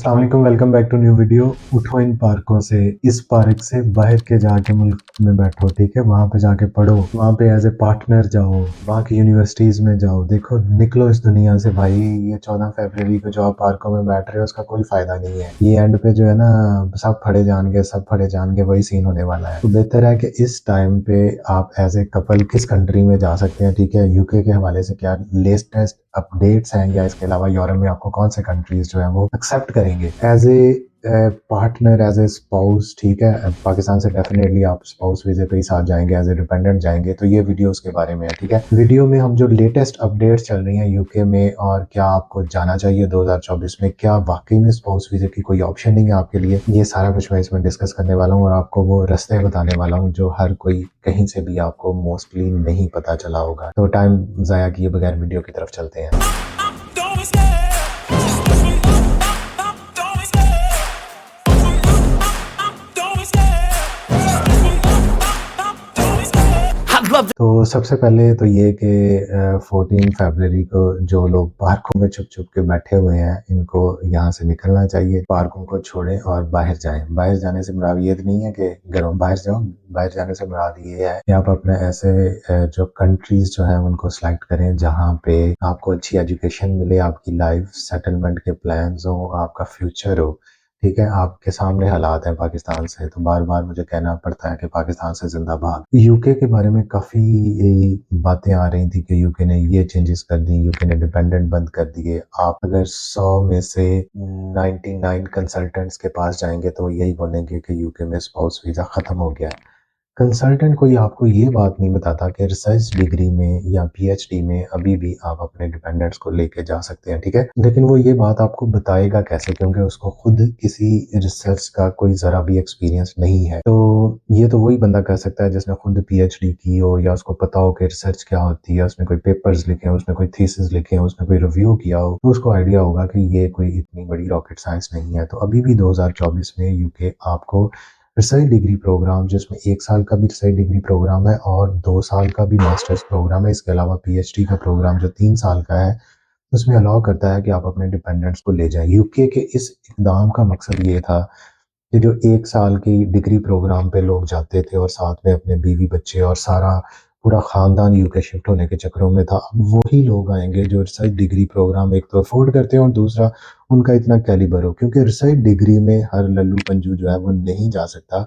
अस्सलाम वालेकुम, welcome back to new video. उठो इन पार्कों से, इस पार्क से बाहर के जाके मुल्क में बैठो, ठीक है। वहां पे जाके पढ़ो, वहां पे एज ए पार्टनर जाओ, वहां की यूनिवर्सिटीज में जाओ। देखो, निकलो इस दुनिया से भाई। ये 14 फरवरी को जो आप पार्कों में बैठ रहे हो उसका कोई फायदा नहीं है। ये एंड पे जो है ना, सब फड़े जाएंगे, सब फड़े जाएंगे, वही सीन होने वाला है। तो बेहतर है कि इस टाइम पे आप एज ए कपल किस कंट्री में जा सकते हैं, ठीक है। यूके के हवाले से क्या लेटेस्ट अपडेट्स हैं, या इसके अलावा यूरोप में आपको कौन से कंट्रीज जो है वो एक्सेप्ट करेंगे as a partner, as a spouse, ठीक है। पाकिस्तान से डेफिनेटली आप स्पाउस वीजे पे ही साथ जाएंगे, एज ए डिपेंडेंट जाएंगे। तो ये वीडियो उसके बारे में है, ठीक है। वीडियो में हम जो लेटेस्ट अपडेट्स चल रही हैं यूके में, और क्या आपको जाना चाहिए 2024 में, क्या वाकई में स्पाउस वीजे की कोई ऑप्शन नहीं है आपके लिए, ये सारा कुछ मैं इसमें डिस्कस करने वाला हूँ। और आपको वो रास्ते बताने वाला हूँ जो हर कोई कहीं से भी आपको मोस्टली नहीं पता चला होगा। तो टाइम जाया किए बगैर वीडियो की तरफ चलते हैं। तो सबसे पहले तो ये कि 14 फरवरी को जो लोग पार्कों में छुप छुप के बैठे हुए हैं, इनको यहाँ से निकलना चाहिए। पार्कों को छोड़ें और बाहर जाएं। बाहर जाने से मुराद ये नहीं है कि घरों बाहर जाओ। बाहर जाने से मुराद ये है कि आप अपने ऐसे जो कंट्रीज जो हैं उनको सिलेक्ट करें जहाँ पे आपको अच्छी एजुकेशन मिले, आपकी लाइफ सेटलमेंट के प्लान्स हो, आपका फ्यूचर हो, ठीक है। आपके सामने हालात हैं पाकिस्तान से, तो बार बार मुझे कहना पड़ता है कि पाकिस्तान से जिंदाबाद। यूके के बारे में काफ़ी बातें आ रही थी कि यूके ने ये चेंजेस कर दी, यूके ने डिपेंडेंट बंद कर दिए। आप अगर 100 में से 99 कंसल्टेंट्स के पास जाएंगे तो यही बोलेंगे कि यूके में स्पाउस वीज़ा ख़त्म हो गया है। कंसल्टेंट कोई आपको ये बात नहीं बताता कि रिसर्च डिग्री में या पीएचडी में अभी भी आप अपने डिपेंडेंट्स को लेके जा सकते हैं, ठीक है। लेकिन वो ये बात आपको बताएगा कैसे, क्योंकि उसको खुद किसी रिसर्च का कोई ज़रा भी एक्सपीरियंस नहीं है। तो ये तो वही बंदा कर सकता है जिसने खुद पीएचडी की हो, या उसको पता हो कि रिसर्च क्या होती है, उसने कोई पेपर्स लिखे हैं, उसने कोई थीसिस लिखे हैं, उसने कोई रिव्यू किया हो, तो उसको आइडिया होगा कि ये कोई इतनी बड़ी रॉकेट साइंस नहीं है। तो अभी भी 2024 में यूके आपको रिसर्च डिग्री प्रोग्राम, जिसमें 1 साल का भी रिसर्च डिग्री प्रोग्राम है और 2 साल का भी मास्टर्स प्रोग्राम है, इसके अलावा पीएचडी का प्रोग्राम जो 3 साल का है, उसमें अलाउ करता है कि आप अपने डिपेंडेंट्स को ले जाएं। यूके के इस इकदाम का मकसद ये था कि जो 1 साल की डिग्री प्रोग्राम पे लोग जाते थे और साथ में अपने बीवी बच्चे और सारा पूरा ख़ानदान यूके शिफ्ट होने के चक्करों में था, अब वही लोग आएंगे जो रिसर्च डिग्री प्रोग्राम एक तो अफोर्ड करते हैं और दूसरा उनका इतना कैलिबर हो, क्योंकि रिसर्च डिग्री में हर लल्लू पंजू जो है वो नहीं जा सकता।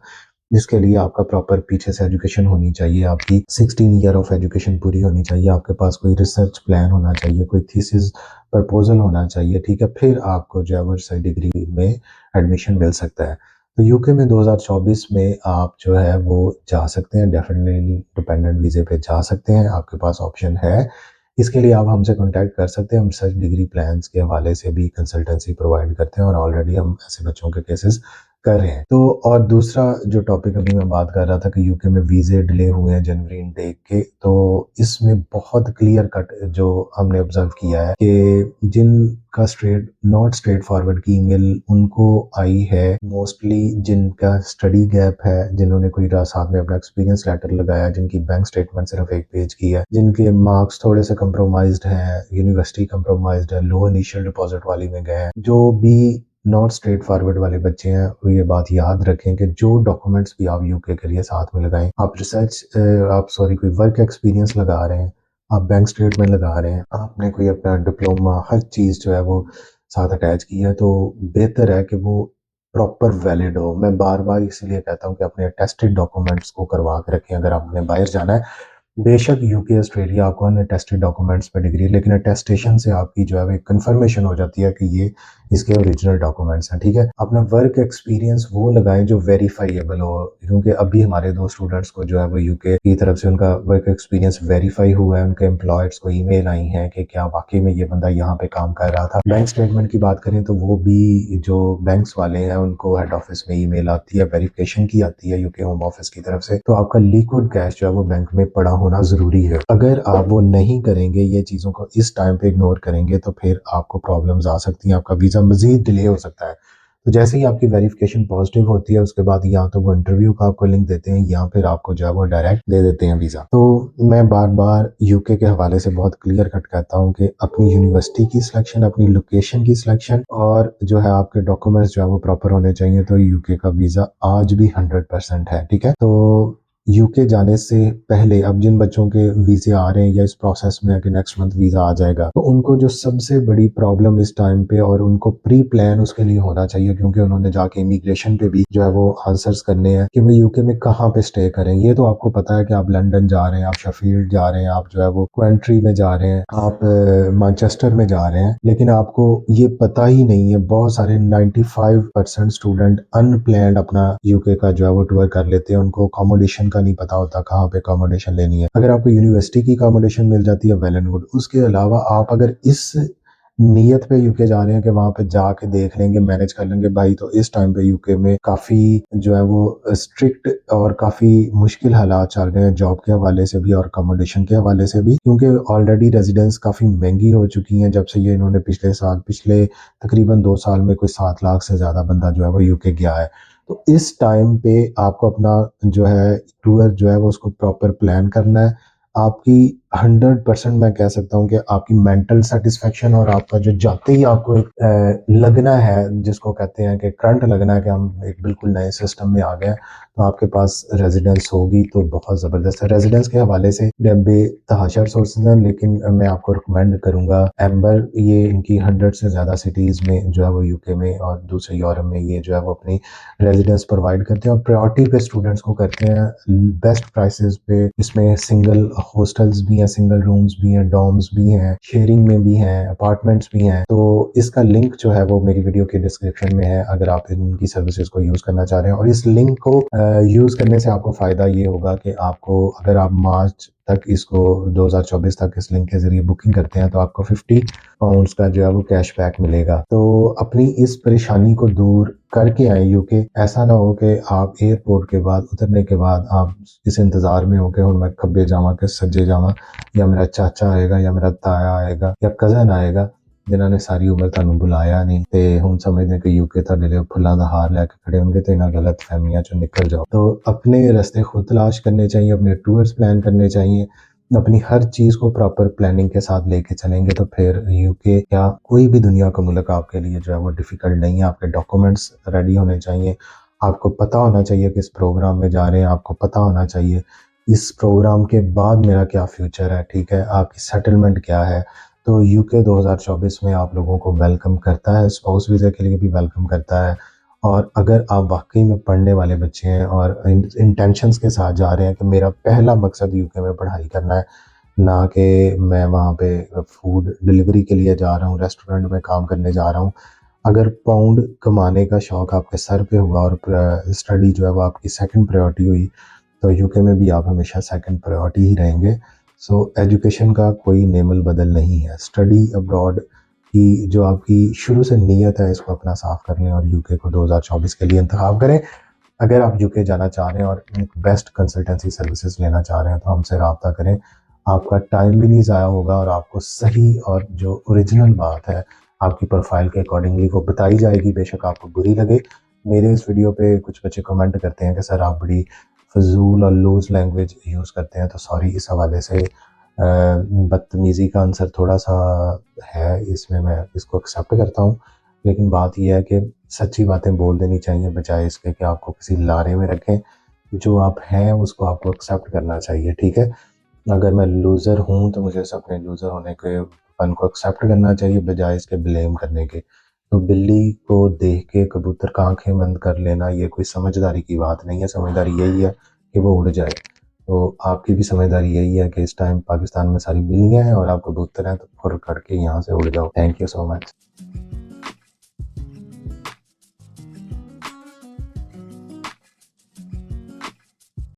जिसके लिए आपका प्रॉपर पीछे से एजुकेशन होनी चाहिए, आपकी 16 ईयर ऑफ एजुकेशन पूरी होनी चाहिए, आपके पास कोई रिसर्च प्लान होना चाहिए, कोई थीसिस प्रपोजल होना चाहिए, ठीक है। फिर आपको जो है वो रिसर्च डिग्री में एडमिशन मिल सकता है। तो यूके में 2024 में आप जो है वो जा सकते हैं, डेफिनेटली डिपेंडेंट वीज़े पे जा सकते हैं, आपके पास ऑप्शन है। इसके लिए आप हमसे कांटेक्ट कर सकते हैं। हम रिसर्च डिग्री प्लान्स के हवाले से भी कंसल्टेंसी प्रोवाइड करते हैं और ऑलरेडी हम ऐसे बच्चों के केसेस कर रहे हैं। तो और दूसरा जो टॉपिक अभी मैं बात कर रहा था कि यूके में वीज़े डिले हुए हैं जनवरी इनटेक के, तो इसमें बहुत क्लियर कट जो हमने ऑब्जर्व किया है कि जिनका स्ट्रेट फॉरवर्ड की ईमेल उनको आई है, मोस्टली जिनका स्टडी गैप है, जिन्होंने कोई साथ में अपना एक्सपीरियंस लेटर लगाया, जिनकी बैंक स्टेटमेंट सिर्फ 1 पेज की है, जिनके मार्क्स थोड़े से कंप्रोमाइज्ड हैं, यूनिवर्सिटी कंप्रोमाइज्ड है, लो इनिशियल डिपॉजिट वाली में गए हैं, जो भी नॉट स्ट्रेट फॉरवर्ड वाले बच्चे हैं, वो ये बात याद रखें कि जो डॉक्यूमेंट्स भी आप यूके के लिए साथ में लगाएं, आप सॉरी कोई वर्क एक्सपीरियंस लगा रहे हैं, आप बैंक स्टेटमेंट लगा रहे हैं, आपने कोई अपना डिप्लोमा, हर चीज़ जो है वो साथ अटैच की है, तो बेहतर है कि वो प्रॉपर वैलिड हो। मैं बार बार इसीलिए कहता हूँ कि अपने टेस्टेड डॉक्यूमेंट्स को करवा के रखें अगर आपने बाहर जाना है। बेशक यूके ऑस्ट्रेलिया आपको अटेस्टेड डॉक्यूमेंट्स पे डिग्री, लेकिन अटेस्टेशन से आपकी जो है एक कंफर्मेशन हो जाती है कि ये इसके ओरिजिनल डॉक्यूमेंट्स हैं, ठीक है। अपना वर्क एक्सपीरियंस वो लगाएं जो वेरीफाइएबल हो, क्योंकि अभी हमारे 2 स्टूडेंट्स को जो है वो यूके की तरफ से उनका वर्क एक्सपीरियंस वेरीफाई हुआ है, उनके एम्प्लॉयर्स को ईमेल आई हैं कि क्या वाकई में ये बंदा यहाँ पे काम कर रहा था। बैंक स्टेटमेंट की बात करें तो वो भी जो बैंक्स वाले हैं उनको हेड ऑफिस में ईमेल आती है, वेरिफिकेशन की आती है यूके होम ऑफिस की तरफ से, तो आपका लिक्विड कैश जो है वो बैंक में पड़ा होना ज़रूरी है। अगर आप वो नहीं करेंगे, ये चीज़ों को इस टाइम पे इग्नोर करेंगे, तो फिर आपको प्रॉब्लम्स आ सकती हैं, आपका वीज़ा मज़ीद डिले हो सकता है। तो जैसे ही आपकी वेरिफिकेशन पॉजिटिव होती है उसके बाद या तो वो इंटरव्यू का आपको लिंक देते हैं या फिर आपको जो है वो डायरेक्ट दे देते हैं वीज़ा। तो मैं बार बार यूके के हवाले से बहुत क्लियर कट कहता हूँ कि अपनी यूनिवर्सिटी की सिलेक्शन, अपनी लोकेशन की सिलेक्शन और जो है आपके डॉक्यूमेंट्स जो है वो प्रॉपर होने चाहिए। तो यूके का वीज़ा आज भी 100% है, ठीक है। तो यूके जाने से पहले अब जिन बच्चों के वीज़े आ रहे हैं या इस प्रोसेस में है कि नेक्स्ट मंथ वीज़ा आ जाएगा, तो उनको जो सबसे बड़ी प्रॉब्लम इस टाइम पे और उनको प्री प्लान उसके लिए होना चाहिए, क्योंकि उन्होंने जाके इमिग्रेशन पे भी जो है वो आंसर्स करने हैं कि वो यूके में कहाँ पे स्टे करें। ये तो आपको पता है कि आप लंदन जा रहे हैं, आप शेफील्ड जा रहे हैं, आप जो है वो क्वेंट्री में जा रहे हैं, आप मैनचेस्टर में जा रहे हैं, लेकिन आपको ये पता ही नहीं है। बहुत सारे 95% स्टूडेंट अनप्लैंड अपना यूके का जो है वो टूर कर लेते हैं, उनको अकोमोडेशन का नहीं पता होता कहाँ पे अकोमोडेशन लेनी है। अगर आपको यूनिवर्सिटी की अकोमोडेशन मिल जाती है वेल एंड गुड। उसके अलावा आप अगर इस नियत पे यूके जा रहे हैं कि वहां पे जाके देख लेंगे, मैनेज कर लेंगे भाई, तो इस टाइम पे यूके में काफी जो है वो स्ट्रिक्ट और काफी मुश्किल हालात चल रहे हैं, जॉब के हवाले से भी और अकोमोडेशन के हवाले से भी, क्योंकि ऑलरेडी रेजिडेंस काफी महंगी हो चुकी हैं जब से ये इन्होंने पिछले तकरीबन 2 साल में कोई 7 लाख से ज्यादा बंदा जो है वो यूके गया है। तो इस टाइम पे आपको अपना जो है टूर जो है वो उसको प्रॉपर प्लान करना है। आपकी 100% मैं कह सकता हूँ कि आपकी मेंटल सेटिस्फेक्शन और आपका जो जाते ही आपको एक लगना है, जिसको कहते हैं कि करंट लगना है कि हम एक बिल्कुल नए सिस्टम में आ गए हैं, तो आपके पास रेजिडेंस होगी तो बहुत ज़बरदस्त है। रेजिडेंस के हवाले से बेतहाशा सोर्सेज हैं, लेकिन मैं आपको रिकमेंड करूंगा एम्बर, ये इनकी 100 से ज़्यादा सिटीज़ में जो है वो यूके में और दूसरे यूरोप में ये जो है वो अपनी रेजिडेंस प्रोवाइड करते हैं और प्रायोरिटी पे स्टूडेंट्स को करते हैं बेस्ट प्राइसेस पे। इसमें सिंगल हॉस्टल्स भी हैं, सिंगल रूम्स भी हैं, डॉर्म्स भी हैं, शेयरिंग में भी हैं, अपार्टमेंट्स भी हैं। तो इसका लिंक जो है वो मेरी वीडियो के डिस्क्रिप्शन में है, अगर आप इनकी सर्विसेज को यूज़ करना चाह रहे हैं। और इस लिंक को यूज़ करने से आपको फ़ायदा ये होगा कि आपको, अगर आप मार्च तक इसको 2024 तक इस लिंक के ज़रिए बुकिंग करते हैं, तो आपको 50 पाउंड्स का जो है वो कैशबैक मिलेगा। तो अपनी इस परेशानी को दूर करके आए यूके। ऐसा ना हो कि आप एयरपोर्ट के बाद उतरने के बाद आप इस इंतज़ार में हो कि हुण मैं खब्बे जावां कि सज्जे जावां, या मेरा चाचा आएगा या मेरा ताया आएगा या कज़न आएगा, जिन्हों ने सारी उम्र तुहानूं बुलाया नहीं, ते हुण समझदे कि यूके तुहाडे लिए फुल्लां दा हार लैके खड़े होणगे, ते इन्हां गलत फहमियां चों निकल जाओ। तो अपने रास्ते खुद तलाश करने चाहिए, अपने टूर्स प्लान करने चाहिए, अपनी हर चीज़ को प्रॉपर प्लानिंग के साथ लेके चलेंगे तो फिर यूके या कोई भी दुनिया का मुल्क आपके लिए जो है वो डिफ़िकल्ट नहीं है। आपके डॉक्यूमेंट्स रेडी होने चाहिए, आपको पता होना चाहिए कि इस प्रोग्राम में जा रहे हैं, आपको पता होना चाहिए इस प्रोग्राम के बाद मेरा क्या फ्यूचर है, ठीक है, आपकी सेटलमेंट क्या है। तो यूके 2024 में आप लोगों को वेलकम करता है, स्पाउस वीज़ा के लिए भी वेलकम करता है। और अगर आप वाकई में पढ़ने वाले बच्चे हैं और इंटेंशंस के साथ जा रहे हैं कि मेरा पहला मकसद यूके में पढ़ाई करना है, ना कि मैं वहाँ पे फूड डिलीवरी के लिए जा रहा हूँ, रेस्टोरेंट में काम करने जा रहा हूँ। अगर पाउंड कमाने का शौक आपके सर पे हुआ और स्टडी जो है वो आपकी सेकंड प्रायोरिटी हुई, तो यूके में भी आप हमेशा सेकंड प्रायोरिटी ही रहेंगे। सो एजुकेशन का कोई नेमल बदल नहीं है। स्टडी अब्रॉड की जो आपकी शुरू से नीयत है, इसको अपना साफ कर लें और यूके को 2024 के लिए इंतखाब करें। अगर आप यूके जाना चाह रहे हैं और एक बेस्ट कंसल्टेंसी सर्विसेज लेना चाह रहे हैं, तो हमसे रब्ता करें। आपका टाइम भी नहीं ज़ाया होगा और आपको सही और जो ओरिजिनल बात है आपकी प्रोफाइल के अकॉर्डिंगली वो बताई जाएगी, बेशक आपको बुरी लगे। मेरे इस वीडियो पे कुछ बच्चे कमेंट करते हैं कि सर आप बड़ी फजूल और लूज लैंग्वेज यूज़ करते हैं, तो सॉरी, इस हवाले से बदतमीज़ी का आंसर थोड़ा सा है, इसमें मैं इसको एक्सेप्ट करता हूँ। लेकिन बात यह है कि सच्ची बातें बोल देनी चाहिए, बजाय इसके कि आपको किसी लारे में रखें। जो आप हैं उसको आपको एक्सेप्ट करना चाहिए, ठीक है। अगर मैं लूज़र हूँ तो मुझे अपने लूज़र होने के पन को एक्सेप्ट करना चाहिए, बजाय इसके ब्लेम करने के। तो बिल्ली को देख के कबूतर का आंखें बंद कर लेना, ये कोई समझदारी की बात नहीं है। समझदारी यही है कि वो उड़ जाए। तो आपकी भी समझदारी यही है कि इस टाइम पाकिस्तान में सारी बिल्लियाँ हैं और आप कबूतर हैं, तो फुर करके यहाँ से उड़ जाओ। Thank you so much.